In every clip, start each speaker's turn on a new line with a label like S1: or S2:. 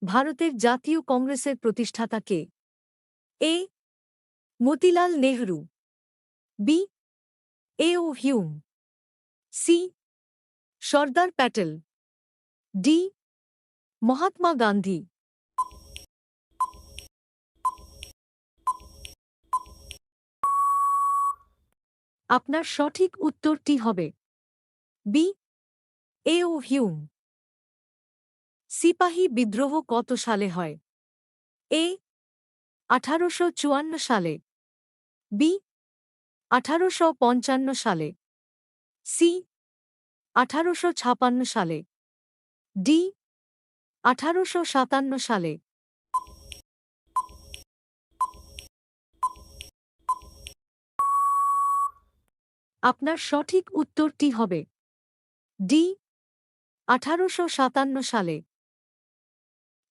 S1: ভারতের জাতীয় কংগ্রেসের প্রতিষ্ঠাতা কে? A. Motilal Nehru, B. A. O. Hume, C. Sardar Patel, D. Mahatma Gandhi. আপনার সঠিক উত্তরটি হবে বি. এ. ও. হিউম। সিপাহী বিদ্রোহ কত সালে হয়? এ. 1854 সালে, বি. 1855 সালে, সি. 1856 সালে, ডি. 1857 সালে। আপনার সঠিক উত্তরটি হবে ডি. 1857 সালে।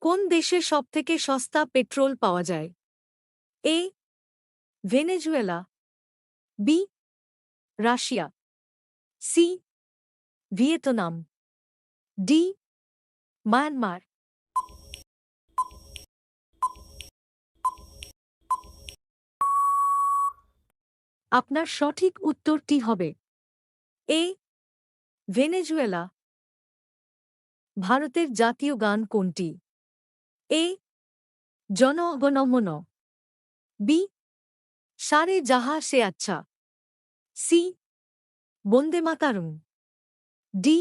S1: কোন দেশে সবথেকে সস্তা পেট্রোল পাওয়া যায়? A. Venezuela, B. Russia, C. Vietnam, D. Myanmar. আপনার সঠিক উত্তরটি হবে এ. ভেনেজুয়েলা। ভারতের জাতীয় গান কোনটি? এ. জন গণ মন, বি. সারে জাহা সে আচ্ছা, সি. বন্দে মাতারম, ডি.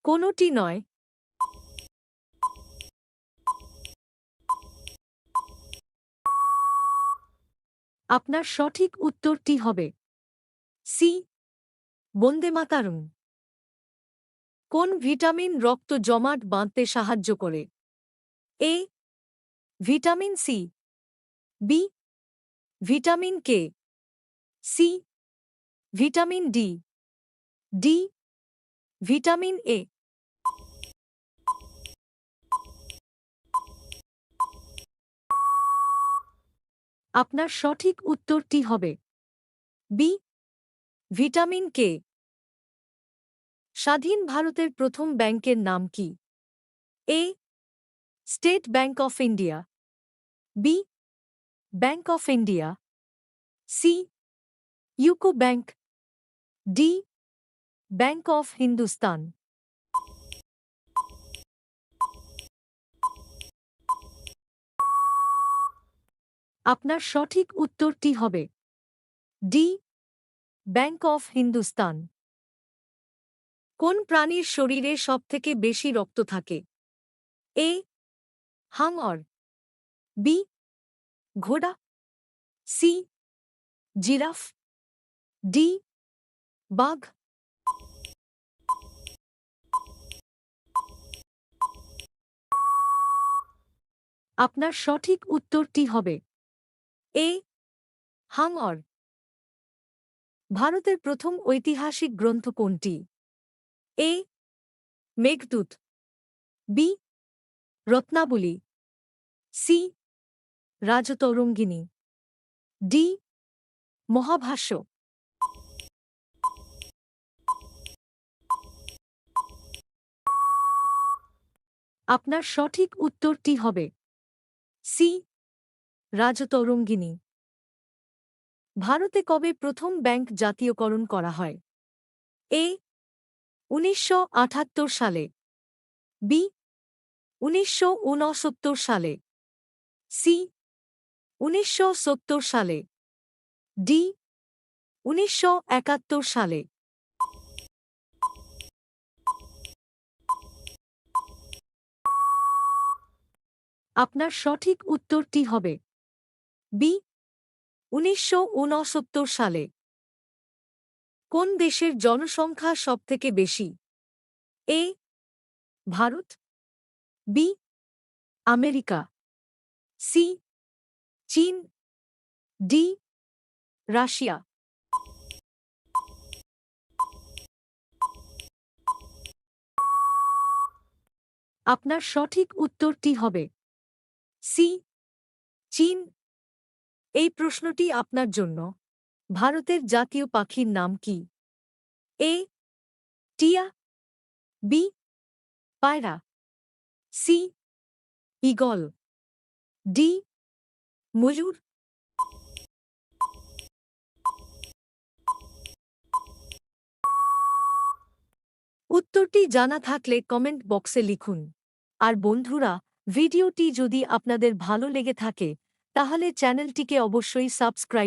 S1: কোনটি নয়। আপনার সঠিক উত্তরটি হবে সি. বন্দে মাতারম। কোন ভিটামিন রক্ত জমাট বাঁধতে সাহায্য করে? A. Vitamin C, B. Vitamin K, C. Vitamin D, D. Vitamin A. আপনার সঠিক উত্তরটি হবে বি. ভিটামিন কে। স্বাধীন ভারতের প্রথম ব্যাংকের নাম কি? A. State Bank of India, B. Bank of India, C. UCO Bank, D. Bank of Hindustan. আপনার সঠিক উত্তরটি হবে ডি. Bank of Hindustan. কোন প্রাণীর শরীরে সবথেকে বেশি রক্ত থাকে? এ. হাঙর, বি. ঘোড়া, সি. Giraffe, D. বাঘ। আপনার সঠিক উত্তরটি হবে এ. হাঙর। ভারতের প্রথম ঐতিহাসিক গ্রন্থ কোনটি? A. Meghdoot, B. Ratnavali, C. Rajatarangini, D. Mahabhashya. আপনার সঠিক উত্তরটি হবে সি. রাজতরঙ্গিনী। ভারতে কবে প্রথম ব্যাংক জাতীয়করণ করা হয়? এ. 1978 সালে, বি. 1969 সালে, সি. 1970 সালে, ডি. 1971 সালে। আপনার সঠিক উত্তরটি হবে বি. 1969 সালে। কোন দেশের জনসংখ্যা সবথেকে বেশি? A. Bharat, B. America, C. চীন, ডি. রাশিয়া। আপনার সঠিক উত্তরটি হবে সি. চীন। এই প্রশ্নটি আপনার জন্য। ভারতের জাতীয় পাখির নাম কি? এ. টিয়া, বি. পায়রা, সি. Eagle, D. ময়ূর। উত্তরটি জানা থাকলে কমেন্ট বক্সে লিখুন। আর বন্ধুরা, ভিডিওটি যদি আপনাদের ভালো লেগে থাকে তাহলে চ্যানেলটিকে অবশ্যই সাবস্ক্রাইব